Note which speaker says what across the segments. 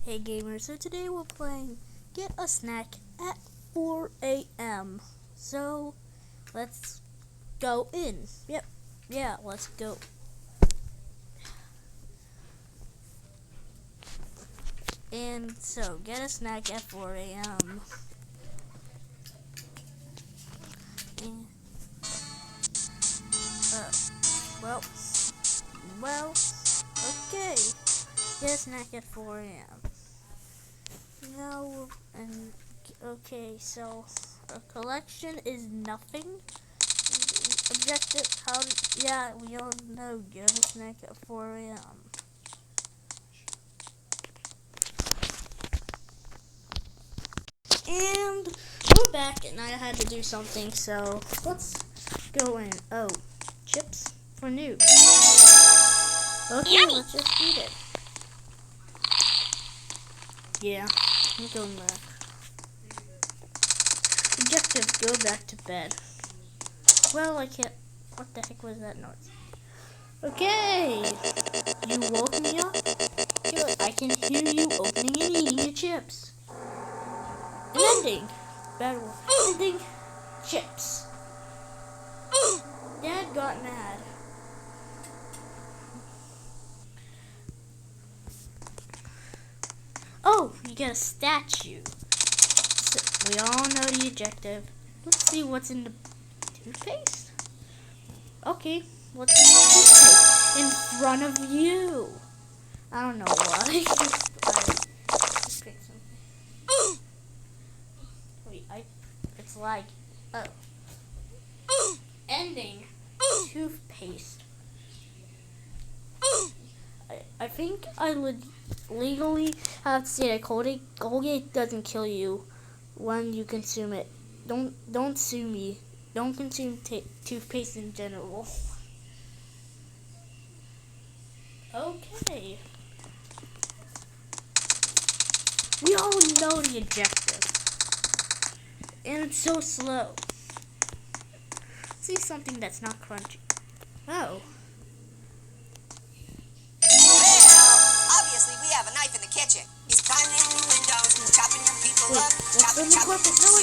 Speaker 1: Hey gamers, so today we're playing Get a Snack at 4 a.m. So, let's go in. Yeah, let's go. And so, get a snack at 4 a.m. And, well, okay. Get a snack at 4 a.m. Now, and okay, so a collection is nothing. Objective, yeah, we all know, get a snack at 4 a.m. And we're back, and I had to do something, so let's go in. Oh, chips for noob. Okay, yummy. Let's just eat it. Yeah, I'm going back. Objective, go back to bed. Well, I can't. What the heck was that noise? Okay, you woke me up? Good, I can hear you opening and eating your chips. An ending. Bad one. Ending. Chips. Dad got mad. Oh, you get a statue. So we all know the objective. Let's see what's in the toothpaste. Okay, what's in the toothpaste? In front of you. I don't know why. Just pick something. Wait, it's like, ending toothpaste. I think I would legally have to say that Colgate doesn't kill you when you consume it. Don't sue me. Don't consume toothpaste in general. Okay. We all know the objective. And it's so slow. See something that's not crunchy. Oh.
Speaker 2: Obviously, we have a knife in the kitchen. He's climbing in the windows, he's chopping your people up. Chopping,
Speaker 1: no,
Speaker 2: you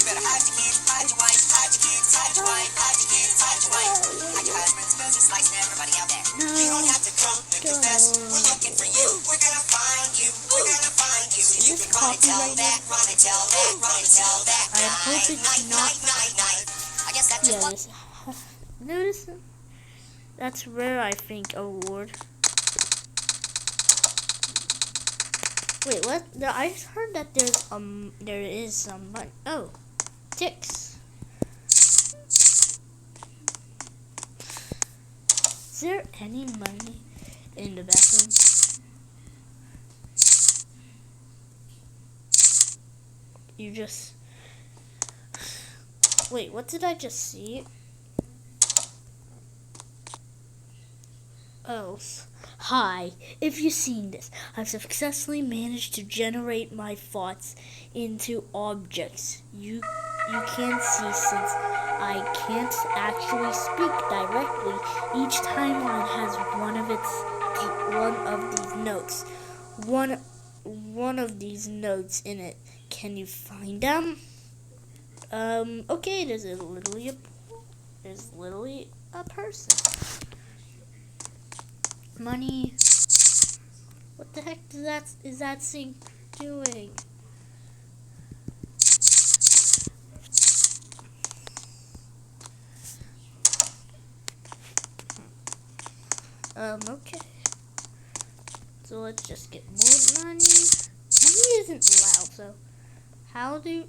Speaker 2: better hide your kids, hide your wife, hide your kids, hide your wife, hide your kids, hide your wife. Hide your husbands, cause you're slicing everybody out there.
Speaker 1: No.
Speaker 2: You don't have to come and confess. We're looking for you. We're gonna find you. We're gonna find you. You can run and tell that, run and tell that, run and tell that.
Speaker 1: I hope it's not.
Speaker 2: I guess that's just one.
Speaker 1: Notice that's rare, I think, award. Wait, what? I heard that there is some money. Oh, ticks. Is there any money in the bathroom? You just... Wait, what did I just see? Oh, hi. If you've seen this, I've successfully managed to generate my thoughts into objects. You can't see since I can't actually speak directly. Each timeline has one of these notes. One of these notes in it. Can you find them? Okay, there's literally a person. Money. What the heck is that thing doing? Okay. So let's just get more money. Money isn't loud, so how to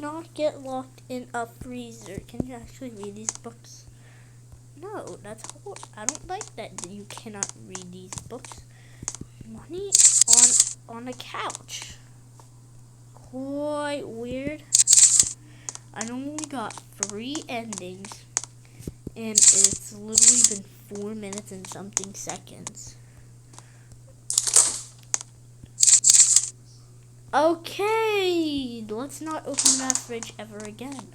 Speaker 1: not get locked in a freezer? Can you actually read these books? No, that's horrible. I don't like that you cannot read these books. Money on a couch. Quite weird. I only got 3 endings, and it's literally been 4 minutes and something seconds. Okay, let's not open that fridge ever again.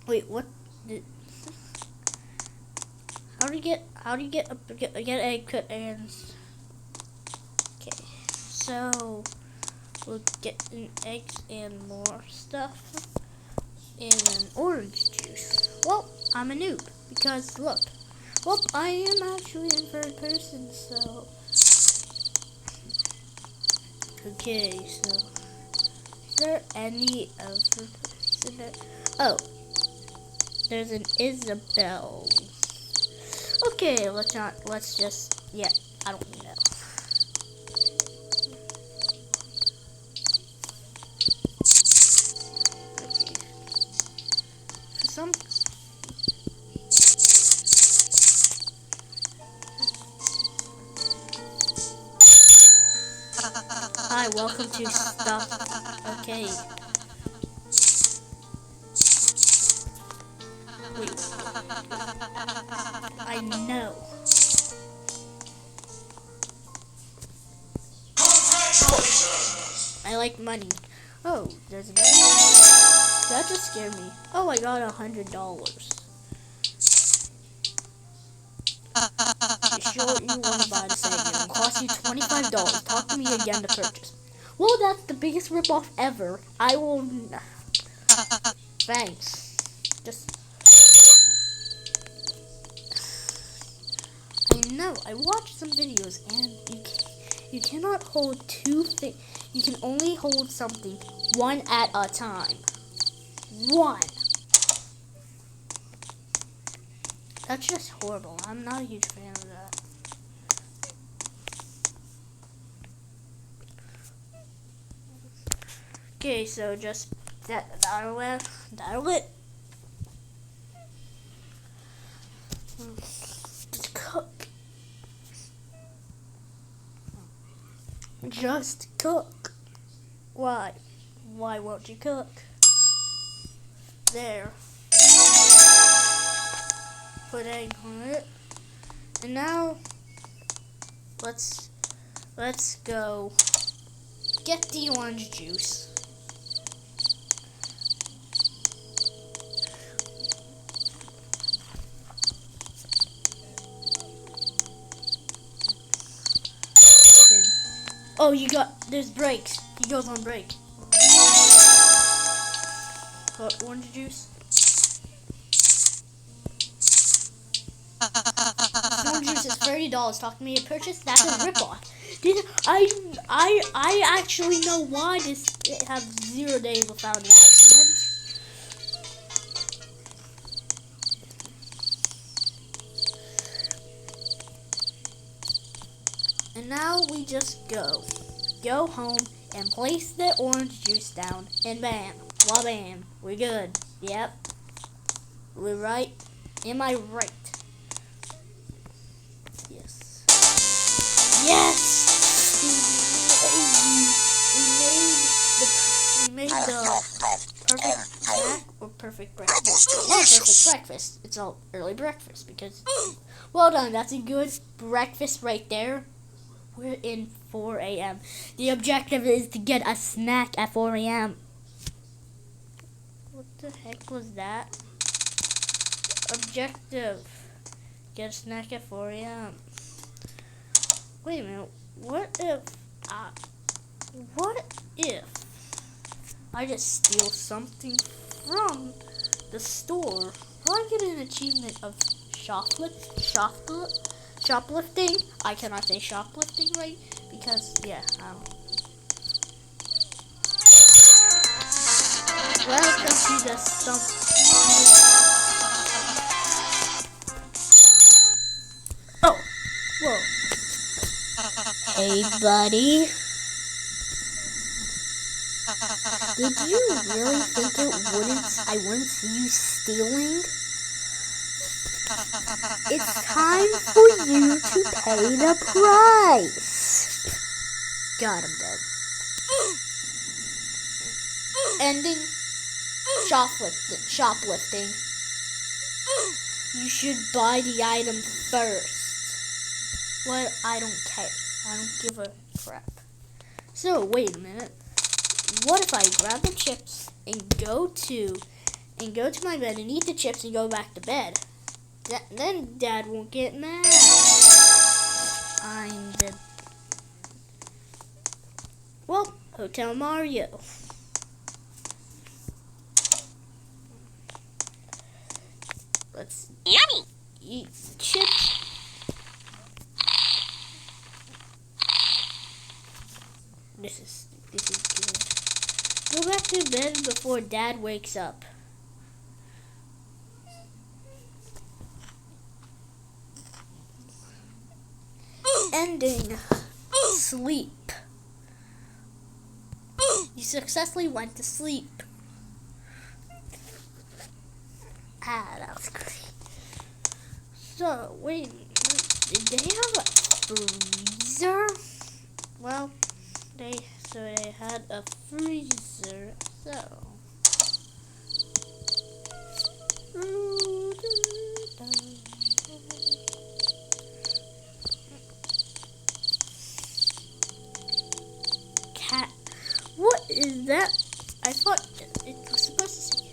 Speaker 1: Wait, what? How do you get egg and okay, so we'll get an eggs and more stuff and an orange juice. Well, I'm a noob because look. Well, I am actually in third person, so okay, so is there any other person that oh, there's an Isabel. Okay, let's just yeah, I don't know. Okay. For some hi, welcome to stuff. Okay. Wait. I know. I like money. Oh, there's another. That just scared me. Oh, I got $100. You sure you want to buy this egg? It'll cost you $25. Talk to me again to purchase. Well, that's the biggest ripoff ever. I will. Thanks. Just. I know. I watched some videos, and you cannot hold two things. You can only hold something one at a time. One. That's just horrible. I'm not a huge fan of that. Okay, so just that'll it. Just cook. Just cook. Why? Why won't you cook? There. Put egg on it. And now let's go get the orange juice. Oh, there's brakes. He goes on break. What, orange juice? Orange juice is $30. Talk to me at purchase. That's a ripoff. I actually know why this have 0 days without an accident. And now we just go home and place the orange juice down, and bam, wabam, we're good. Yep, we're right. Am I right? Yes. Yes. We made the perfect snack or perfect breakfast. Not perfect breakfast. It's all early breakfast because. Well done. That's a good breakfast right there. We're in 4 a.m. The objective is to get a snack at 4 a.m. What the heck was that? Objective. Get a snack at 4 a.m. Wait a minute. What if I just steal something from the store? Will I get an achievement of shoplifting? I cannot say shoplifting right because yeah, welcome to the stump. Oh, whoa. Hey, buddy. Did you really think I wouldn't see you stealing? It's time for you to pay the price. God, I'm dead. Ending shoplifting. You should buy the item first. What? I don't care. I don't give a crap. So, wait a minute. What if I grab the chips and go to my bed and eat the chips and go back to bed? Then Dad won't get mad. I'm the... Well, Hotel Mario. Let's
Speaker 2: Yummy.
Speaker 1: eat chips. This is good. Go back to bed before Dad wakes up. Ending. Sleep. You successfully went to sleep. That was great. So, wait, did they have a freezer? Well, they had a freezer, so. Cat. What is that? I thought it was supposed to say.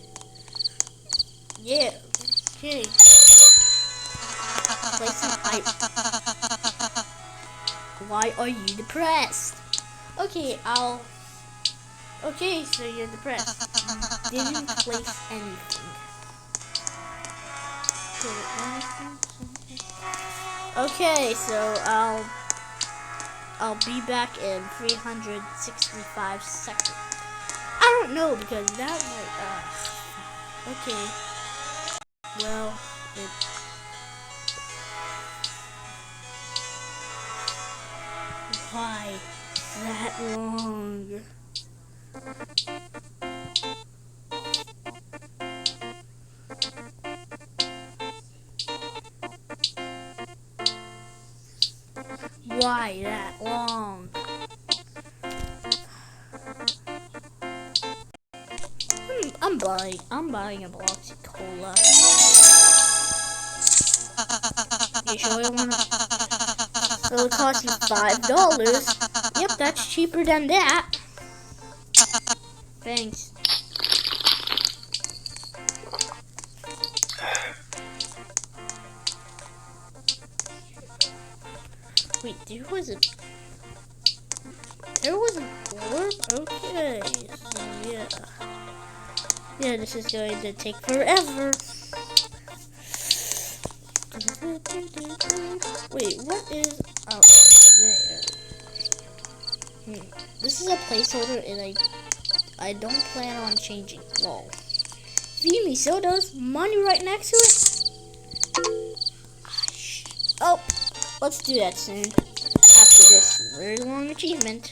Speaker 1: Yeah. Okay. Place an item. Why are you depressed? Okay, Okay, so you're depressed. You didn't place anything. Okay, so I'll be back in 365 seconds. I don't know because that might okay. Well, why that long? Why that long? I'm buying a Bloxy Cola. You sure you want to? It'll cost you $5. Yep, that's cheaper than that. Thanks. Wait, there was a orb? Okay, so yeah. Yeah, this is going to take forever. Wait, what is up there? This is a placeholder and I don't plan on changing. Whoa. Feed me sodas, money right next to it. Oh, let's do that soon. After this very long achievement.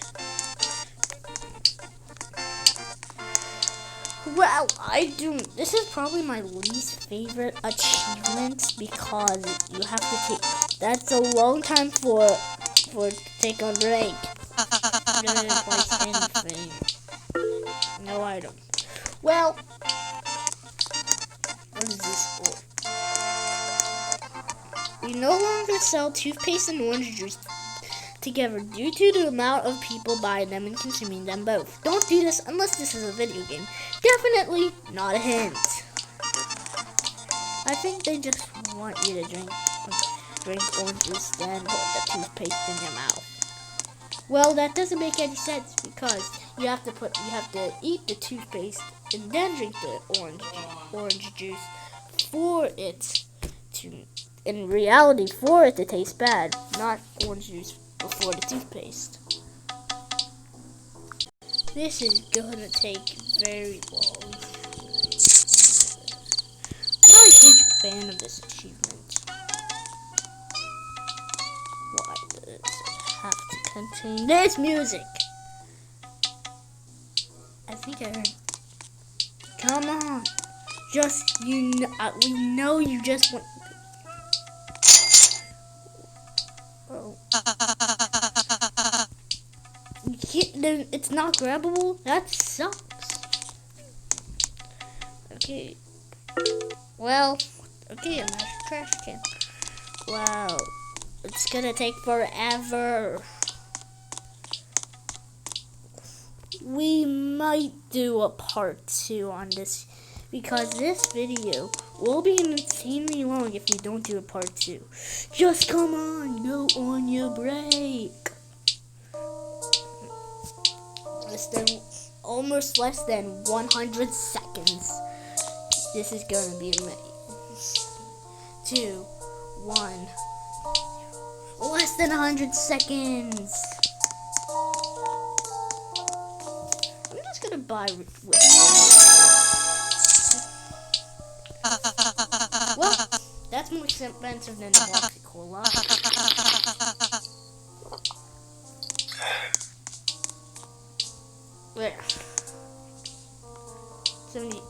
Speaker 1: Well, this is probably my least favorite achievement because you have to take, that's a long time for to take a break. You didn't place anything. No item. Well, what is this for? We no longer sell toothpaste and orange juice together due to the amount of people buying them and consuming them both. Don't do this unless this is a video game. Definitely not a hint. I think they just want you to drink orange juice and put the toothpaste in your mouth. Well, that doesn't make any sense because you have to eat the toothpaste and then drink the orange juice for it to, in reality, for it to taste bad, not orange juice before the toothpaste. This is gonna take very long. I'm not a huge fan of this achievement. Why does it have to contain this music? I think I heard. Come on, we know you just want. Oh. It's not grabbable? That sucks. Okay. Well, okay, a nice trash can. Wow. It's gonna take forever. We might do a part 2 on this because this video will be insanely long if we don't do a part 2. Just come on, go on your break. Almost less than 100 seconds. This is gonna be amazing. 2, 1. Less than 100 seconds. I'm just gonna buy with well, that's more expensive than the Roxy Cola. Where? 70.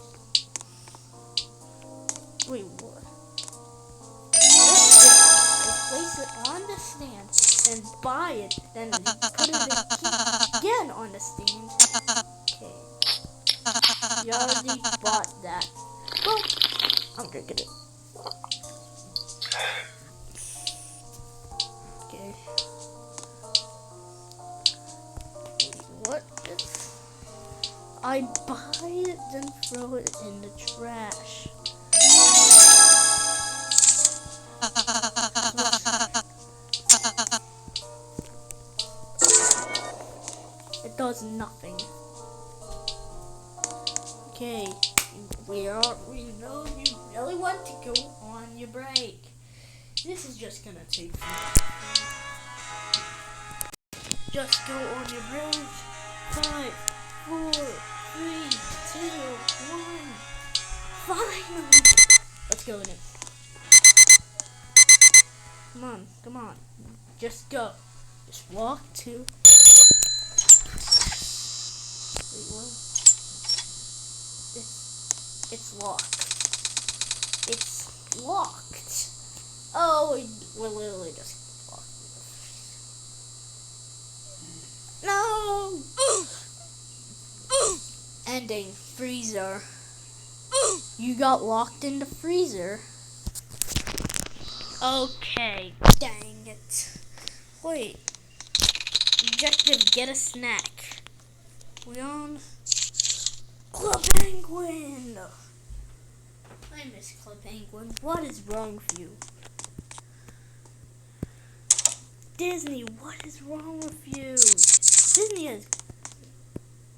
Speaker 1: Wait, what? Place it on the stand and buy it, then put it again on the stand. Okay. You already bought that. Well, I'm drinking it. Okay. What? I buy it, then throw it in the trash. It does nothing. Okay, we know you really want to go on your break. This is just gonna take just go on your break. 5, 4, 3, 2, 1. Finally! Let's go in it. Come on. Just go. Just walk to. Wait, what? It's locked. It's locked. Oh, we're literally just locked. No! Ending. Freezer. You got locked in the freezer. Okay. Dang it. Wait. Objective, get a snack. We on Club Penguin. I miss Club Penguin. What is wrong with you? Disney, what is wrong with you?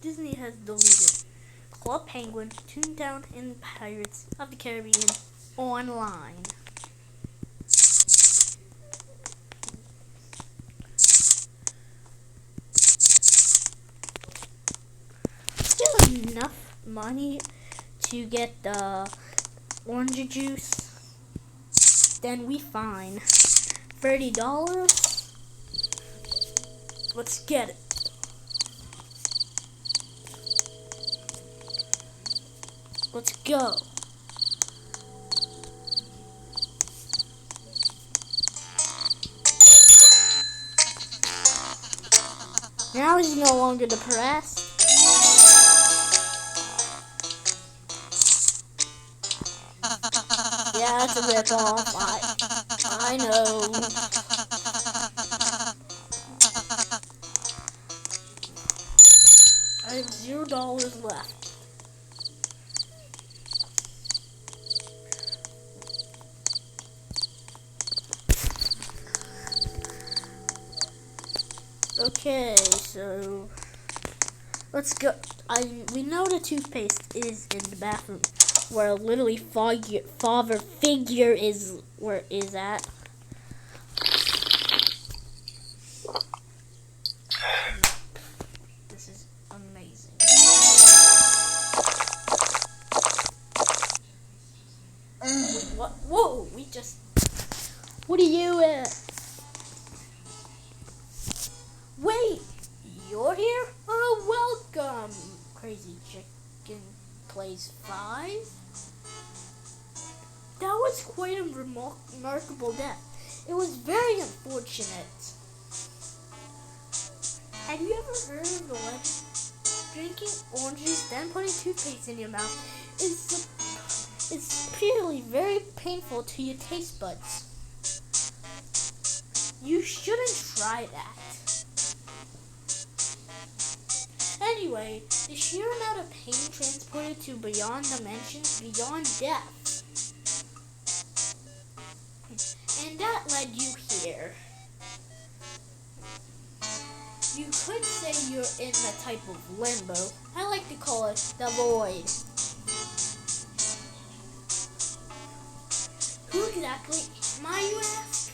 Speaker 1: Disney has deleted Club Penguin, Toontown, and Pirates of the Caribbean online. Still enough money to get the orange juice, then we fine. $30. Let's get it. Let's go. Now he's no longer depressed. Yeah, it's a rip-off. I know. I have $0 left. Okay, so let's go. We know the toothpaste is in the bathroom, where literally father figure is at. This is amazing. What? Whoa! What are you at? Wait, you're here? Oh, welcome, Crazy Chicken Plays 5. That was quite a remarkable death. It was very unfortunate. Have you ever heard of the legend? Drinking orange juice, then putting toothpaste in your mouth is purely very painful to your taste buds. You shouldn't try that. Anyway, the sheer amount of pain transported to beyond dimensions, beyond death. that led you here. You could say you're in a type of limbo. I like to call it the void. Who exactly am I, you ask?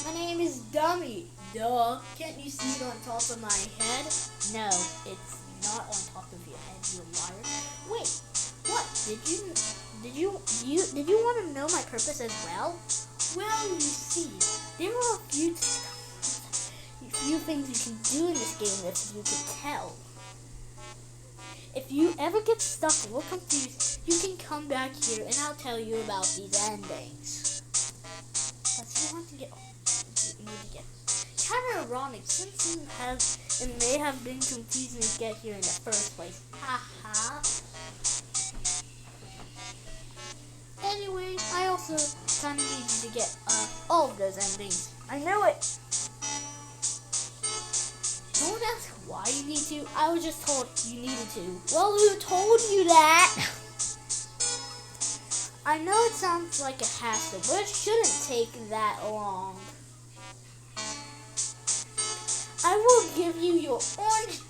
Speaker 1: My name is Dummy. Duh. Can't you see it on top of my head? No, it's not on top of your head, you liar. Wait, what? Did you want to know my purpose as well? Well, you see, there are a few things you can do in this game if you could tell. If you ever get stuck or confused, you can come back here and I'll tell you about these endings. But you want to get kind of ironic since it may have been confusing to get here in the first place. Haha. Anyway, I also kind of need you to get all of those endings. I know it. Don't ask why you need to. I was just told you needed to. Well, who told you that? I know it sounds like a hassle, but it shouldn't take that long. I will give you your orange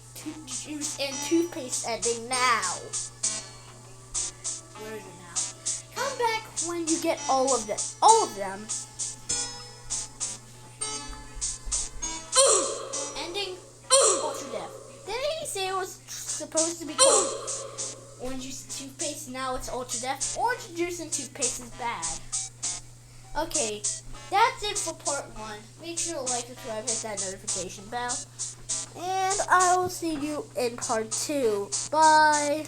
Speaker 1: juice and toothpaste ending now. Where is it now? Come back when you get all of them. Ending Ultra Death. Didn't he say it was supposed to be called orange juice and toothpaste? Now it's Ultra Death. Orange juice and toothpaste is bad. Okay, that's it for part 1. Make sure to like, subscribe, hit that notification bell. And I will see you in part 2. Bye.